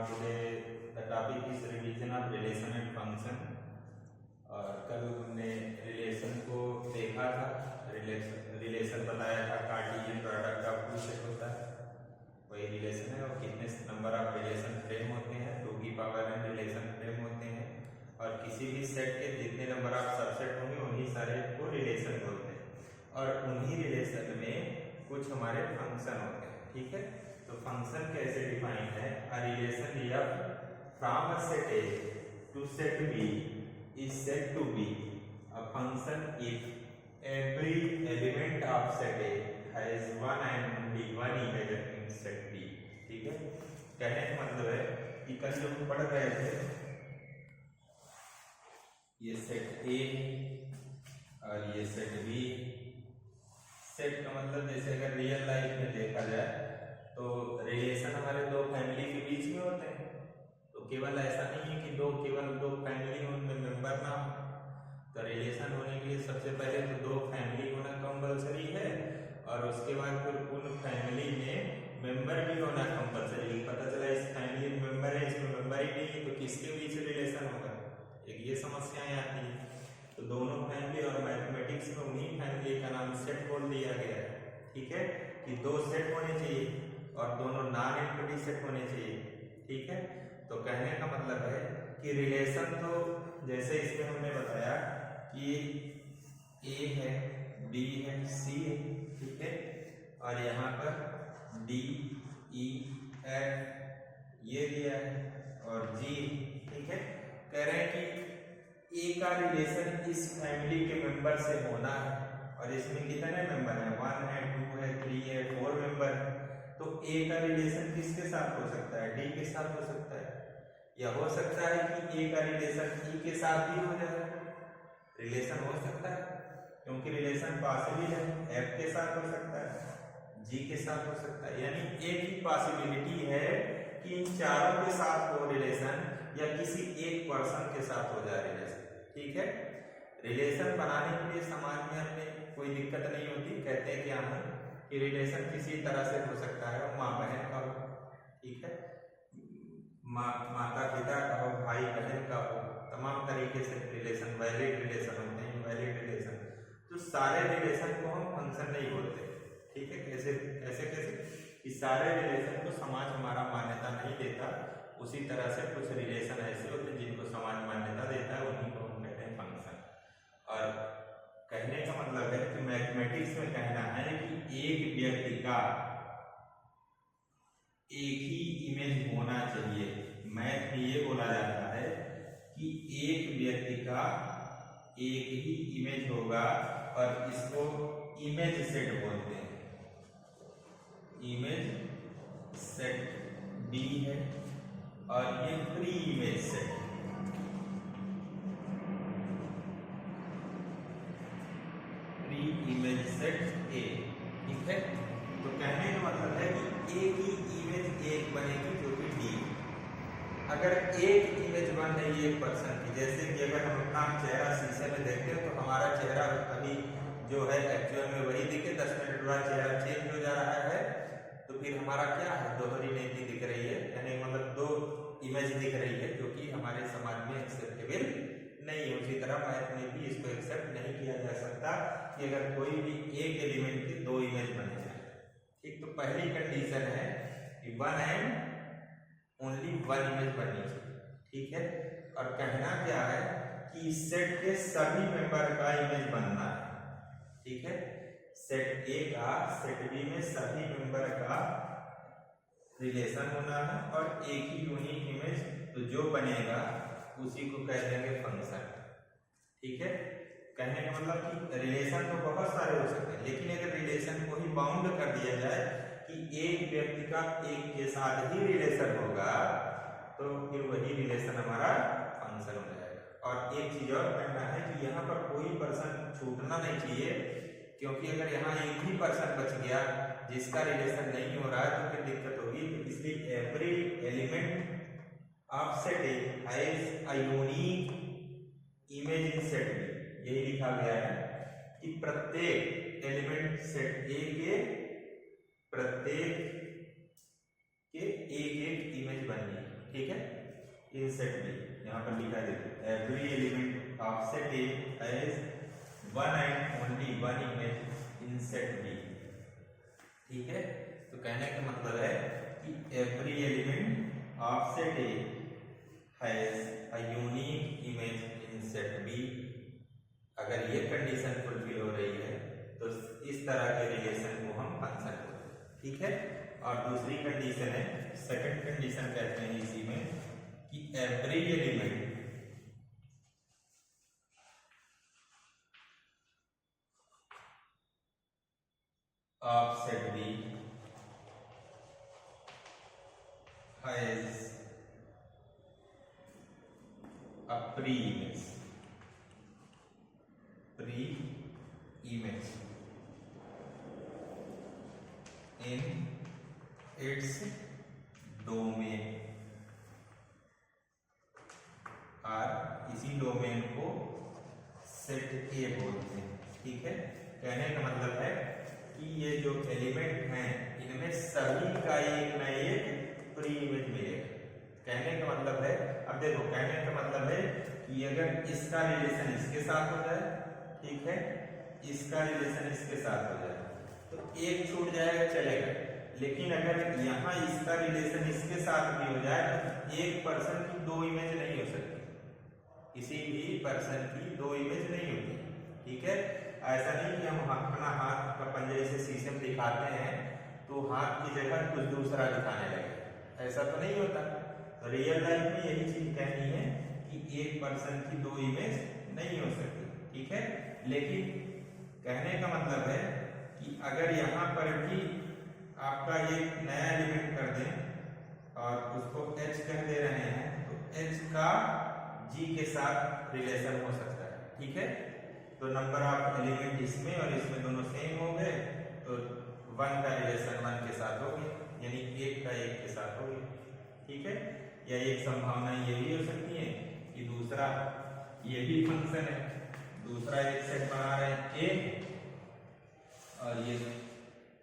today the topic is revision of relation and function। और कल हमने रिलेशन को देखा था। रिलेशन बताया था कार्टेशियन प्रोडक्ट का टू सेट होता है, वही रिलेशन है। और कितने नंबर ऑफ रिलेशन फ्रेम होते हैं, 2 की पावर n रिलेशन फ्रेम होते हैं। और किसी भी सेट के जितने नंबर ऑफ सबसेट होंगे उन्हीं सारे को रिलेशन बोलते हैं। और उन्हीं रिलेशन में कुछ हमारे फंक्शन होते हैं, ठीक है। तो फंक्शन कैसे डिफाइन है? A relation f from a set A to set B is said to be a function if every element of set A has one and only one image in set B। ठीक है, कहने का मतलब है कि कल जो पढ़ रहे थे ये सेट A और ये सेट B। सेट का मतलब जैसे अगर रियल लाइफ में देखा जाए तो रिलेशन हमारे दो फैमिली के बीच में होते हैं। तो केवल ऐसा नहीं है कि केवल दो फैमिली उनमें मेंबर ना हो। तो रिलेशन होने के लिए सबसे पहले तो दो फैमिली होना कंपलसरी है, और उसके बाद फिर उन फैमिली में मेंबर भी होना कंपलसरी। पता चला इस फैमिली में मेंबर है, इसमें मेंबर ही नहीं है, तो किसके बीच रिलेशन होगा? एक ये समस्याएं आती है। तो दोनों फैमिली और मैथमेटिक्स में उन्हीं फैमिली का नाम सेट बोल दिया गया है, ठीक है, कि दो सेट होने चाहिए और दोनों नॉन एम्प्टी सेट होने चाहिए, ठीक है। तो कहने का मतलब है कि रिलेशन तो जैसे इसमें हमने बताया कि A है, B है, C है, ठीक है, और यहाँ पर D, E, F ये दिया है और G, ठीक है। कह रहे हैं कि A का रिलेशन इस फैमिली के मेंबर से होना है, और इसमें कितने मेंबर हैं? 1 है, 2 है, 3 है, 4 मेंबर है। तो A का रिलेशन किसके साथ हो सकता है? D के साथ हो सकता है, या हो सकता है कि A का रिलेशन E के साथ भी हो जाए। रिलेशन हो सकता है क्योंकि रिलेशन पॉसिबल है। F के साथ हो सकता है, G के साथ हो सकता है, यानी एक ही पॉसिबिलिटी है कि इन चारों के साथ हो रिलेशन, या किसी एक पर्सन के साथ हो जाए रिलेशन, ठीक है। रिलेशन बनाने के लिए समाज में अपने कोई दिक्कत नहीं होती। कहते हैं क्या है कि रिलेशन किसी तरह से हो सकता है, माँ बहन का हो, ठीक है, माता पिता का हो, भाई बहन का हो, तमाम तरीके से रिलेशन, वैलिड रिलेशन होते हैं, इनवैलिड रिलेशन। तो सारे रिलेशन को हम फंक्शन नहीं बोलते, ठीक है। कैसे कैसे कैसे कि सारे रिलेशन को समाज हमारा मान्यता नहीं देता, उसी तरह से कुछ रिलेशन ऐसे होते हैं जिनको समाज मान्यता देता है, उन्हीं को हम कहते हैं फंक्शन। और कहने का मतलब है कि मैथमेटिक्स में कहना है कि एक व्यक्ति का एक ही इमेज होना चाहिए। मैथ में ये बोला जाता है कि एक व्यक्ति का एक ही इमेज होगा, और इसको इमेज सेट बोलते हैं। इमेज सेट B है और ये pre image set, pre image set A, ठीक है। तो कहने का मतलब है कि एक ही इमेज एक बनेगी जो कि D। अगर एक इमेज बन रही है एक पर्सन की, जैसे कि अगर हम अपना चेहरा शीशे में देखते हैं तो हमारा चेहरा अभी जो है एक्चुअल में वही दिखे, 10 मिनट बाद चेहरा चेंज हो जा रहा है, तो फिर हमारा क्या है? दोहरी नीति दिख रही है, यानी मतलब दो इमेज दिख रही है, जो कि हमारे समाज में एक्सेप्टेबल नहीं है। उसी तरह मैथ में भी इसको एक्सेप्ट नहीं किया जा सकता कि अगर कोई भी एक एलिमेंट की दो इमेज बने जाए, ठीक। तो पहली कंडीशन है कि one and only one image बननी चाहिए, ठीक है। और कहना क्या है कि इस सेट के सभी मेंबर का इमेज बनना है, ठीक है। सेट A का सेट B में सभी मेंबर का रिलेशन होना है और एक ही यूनिक इमेज, तो जो बनेगा उसी को कह देंगे फंक्शन, ठीक है। कहने का मतलब कि रिलेशन तो बहुत सारे हो सकते हैं, लेकिन अगर रिलेशन को ही बाउंड कर दिया जाए कि एक व्यक्ति का एक के साथ ही रिलेशन होगा, तो फिर वही रिलेशन हमारा फंक्शन हो जाएगा। और एक चीज और कहना है कि यहाँ पर कोई पर्सन छूटना नहीं चाहिए, क्योंकि अगर यहाँ एक ही पर्सन बच गया जिसका रिलेशन नहीं हो रहा है तो फिर दिक्कत होगी। तो इसलिए every element of set A has a unique image in set B। यही लिखा गया है कि प्रत्येक एलिमेंट सेट A के प्रत्येक के एक एक इमेज बननी है, ठीक है। इन सेट बी यहाँ पर लिखा देखो every element of set A has one and only one image in set B, ठीक है। तो कहने का मतलब है कि every element of set A has a unique image in set B. अगर ये कंडीशन फुलफिल हो रही है तो इस तरह के रिलेशन को हम फंक्शन बोलते हैं, ठीक है। और दूसरी condition है, सेकंड कंडीशन कहते हैं इसी में कि every element of set B has a pre image in its domain, और इसी डोमेन को सेट ए बोलते हैं, ठीक है। कहने का मतलब है कि ये जो एलिमेंट हैं इनमें सभी का एक न एक प्री इमेज मिलेगा। कहने का मतलब है, अब देखो कहने का मतलब है कि अगर इसका रिलेशन इसके साथ हो जाए, ठीक है, इसका रिलेशन इसके साथ हो जाए तो एक छूट जाएगा चलेगा, लेकिन अगर यहाँ इसका रिलेशन इसके साथ भी हो जाए तो एक पर्सन की दो इमेज नहीं हो सकती, किसी भी पर्सन की दो इमेज नहीं होती, ठीक है। ऐसा नहीं कि हम अपना हाथ का पंजे से शीशे में दिखाते हैं तो हाथ की जगह कुछ दूसरा दिखाने लगे, ऐसा तो नहीं होता। तो रियल लाइफ में यही चीज कहनी है कि एक पर्सन की दो इमेज नहीं हो सकती, ठीक है। लेकिन कहने का मतलब है कि अगर यहाँ पर भी आपका एक नया एलिमेंट कर दें और उसको h कह दे रहे हैं तो h का g के साथ रिलेशन हो सकता है, ठीक है। तो नंबर ऑफ एलिमेंट इसमें और इसमें दोनों सेम हो गए तो 1 का रिलेशन 1 के साथ हो गया, यानी 1 का 1 के साथ हो गया, ठीक है। या एक संभावना ये भी हो सकती है कि दूसरा ये भी फंक्शन है, दूसरा एक सेट बना रहे हैं a और ये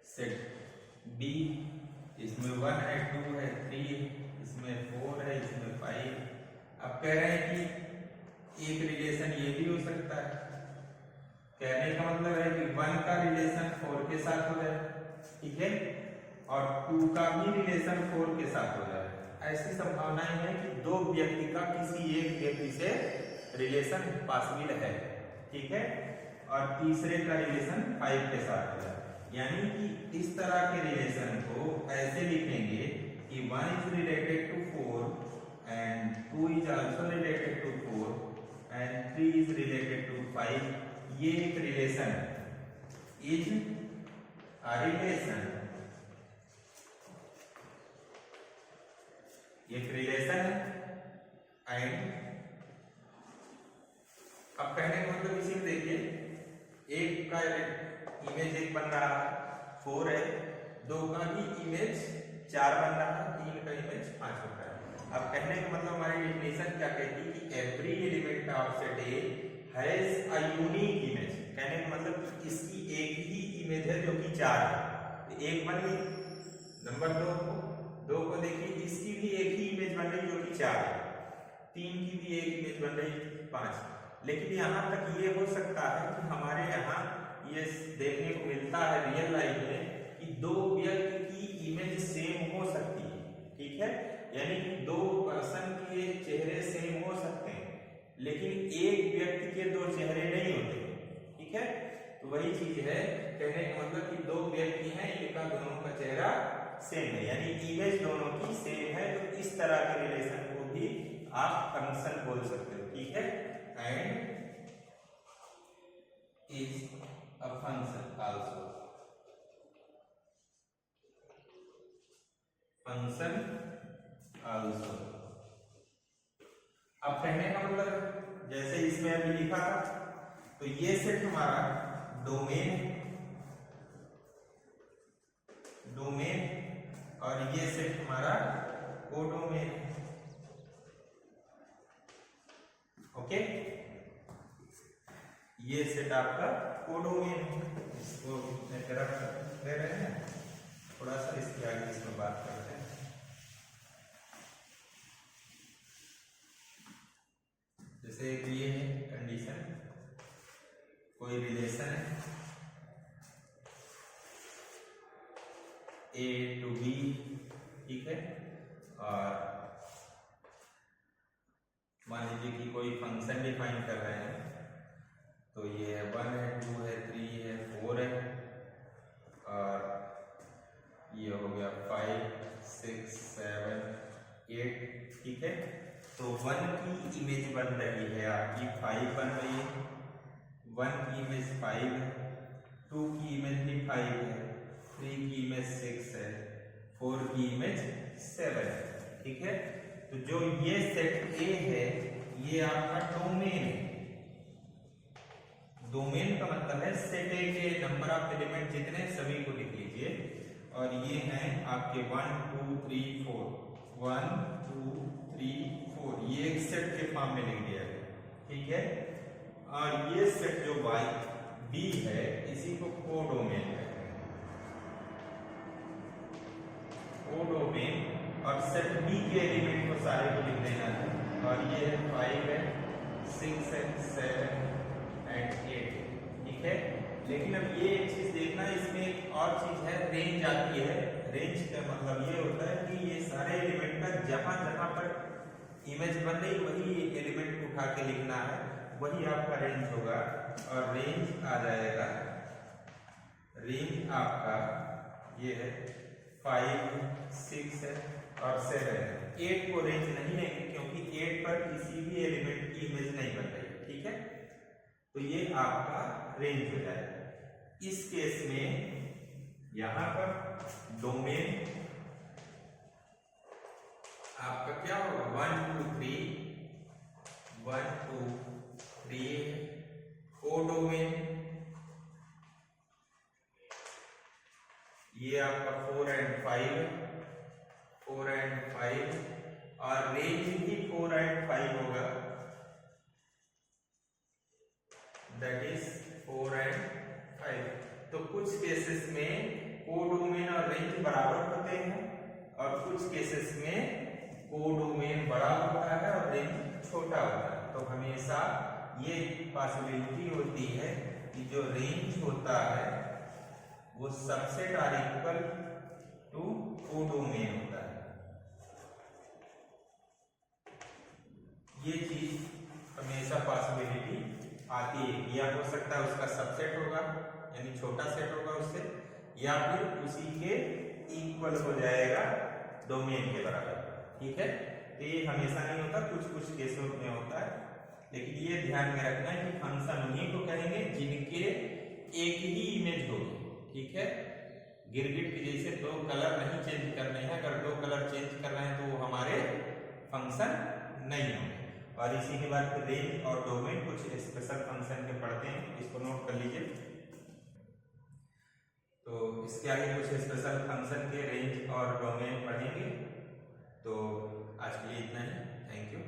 सेट b, इसमें 1 है 2 है 3 है, इसमें 4 है, इसमें 5। अब कह रहे हैं कि एक रिलेशन ये भी हो सकता है, कहने का मतलब है कि 1 का रिलेशन 4 के साथ हो जाए, ठीक है, और 2 का भी रिलेशन 4 के साथ हो जाए। ऐसी संभावनाएं हैं कि दो व्यक्ति का किसी एक व्यक्ति से रिलेशन पॉसिबल है, ठीक है, और तीसरे का रिलेशन 5 के साथ हो जाए। यानी कि इस तरह के रिलेशन को ऐसे लिखेंगे कि 1 is related to 4 and 2 is also related to 4 and 3 is related to 5। ये एक रिलेशन इज अ रिलेशन, एक रिलेशन है एंड अब कहने का मतलब इसी में देखिए एक का इमेज एक बन रहा है 4 है, 2 का भी इमेज 4 बन रहा है, 3 का इमेज 5 बन रहा है। अब कहने का मतलब हमारी डेफिनेशन क्या कहती है कि every element of set A has a unique image. कहने का मतलब इसकी एक ही इमेज है जो कि 4 है, एक बन गई। नंबर 2 को देखिए इसकी भी एक ही इमेज बन रही जो कि 4 है, 3 की भी एक इमेज बन रही 5। लेकिन यहाँ तक ये हो सकता है कि हमारे यहाँ ये देखने को मिलता है रियल लाइफ में कि दो व्यक्ति की इमेज सेम हो सकती है, ठीक है, यानी कि दो पर्सन के चेहरे सेम हो सकते हैं लेकिन एक व्यक्ति के दो चेहरे नहीं होते, ठीक है। तो वही चीज है, कहने का मतलब कि दो व्यक्ति हैं, इनका दोनों का चेहरा सेम है, यानी इमेज दोनों की सेम है। तो इस तरह के रिलेशन को भी आप फंक्शन बोल सकते हो, ठीक है। And is a function also, function also। अब कहने का मतलब जैसे इसमें अभी लिखा था तो ये सेट हमारा डोमेन और ये सेट हमारा कोडोमेन, ओके। ये सेट आपका कोडोमेन, इसको तरफ ले रहे हैं, थोड़ा सा इसके आगे इसमें बात करते हैं। जैसे ये है कंडीशन, कोई रिलेशन है A to B, ठीक है, और मान लीजिए कि कोई फंक्शन डिफाइन कर रहे हैं, तो ये है 1 है, 2 है, 3 है, 4 है, और ये हो गया 5 6 7 8, ठीक है। तो 1 की इमेज बन रही है आपकी 5 बन रही है, 1 की इमेज 5 है, 2 की इमेज भी 5 है, 3 की इमेज 6 है, 4 की इमेज 7 है, ठीक है। तो जो ये सेट A है ये आपका डोमेन है। डोमेन का मतलब है सेट A के नंबर ऑफ एलिमेंट जितने सभी को लिख लीजिए, और ये हैं आपके 1 2 3 4, 1 2 3 4, ये एक सेट के फॉर्म में लिख दिया है, ठीक है। और ये सेट जो B है इसी को कोडोमेन कहते हैं, कोडोमेन। और सेट B के एलिमेंट को सारे को लिख देना है, और ये है 5 है, 6 है, 7 एंड 8, ठीक है। लेकिन अब ये एक चीज देखना, इसमें एक और चीज है, रेंज आती है। रेंज का मतलब ये होता है कि ये सारे एलिमेंट का जहां जहां पर इमेज बन रही वही एलिमेंट उठा के लिखना है, वही आपका रेंज होगा। और रेंज आ जाएगा, रेंज आपका ये है 5 6 है और 7 है। 8 को रेंज नहीं लेंगे क्योंकि 8 पर किसी भी एलिमेंट की इमेज नहीं बन रही, ठीक है। तो ये आपका रेंज हो जाएगा। इस केस में यहां पर डोमेन आपका क्या होगा, 1 2 3, 1 2 3, कोडोमेन ये आपका 4 एंड 5, 4 एंड 5, और रेंज भी 4 एंड 5 होगा, दैट इज 4 एंड 5। तो कुछ केसेस में कोडोमेन और रेंज बराबर होते हैं, और कुछ केसेस में कोडोमेन बड़ा होता है और रेंज छोटा होता है। तो हमेशा ये पॉसिबिलिटी होती है कि जो रेंज होता है वो subset or equal to codomain होता है। ये चीज हमेशा पॉसिबिलिटी आती है, या हो सकता है उसका सबसेट होगा यानी छोटा सेट होगा उससे, या फिर उसी के इक्वल हो जाएगा डोमेन के बराबर, ठीक है। तो ये हमेशा नहीं होता, कुछ कुछ केसों में होता है। लेकिन ये ध्यान में रखना है कि फंक्शन उन्हीं को कहेंगे जिनके एक ही इमेज होगी, ठीक है। गिरगिट के जैसे दो कलर नहीं चेंज करने हैं, अगर दो कलर चेंज कर रहे हैं तो वो हमारे फंक्शन नहीं होंगे। और इसी के बाद रेंज और डोमेन कुछ स्पेशल फंक्शन के पढ़ते हैं, इसको नोट कर लीजिए। तो इसके आगे कुछ स्पेशल फंक्शन के रेंज और डोमेन पढ़ेंगे। तो आज के लिए इतना ही, थैंक यू।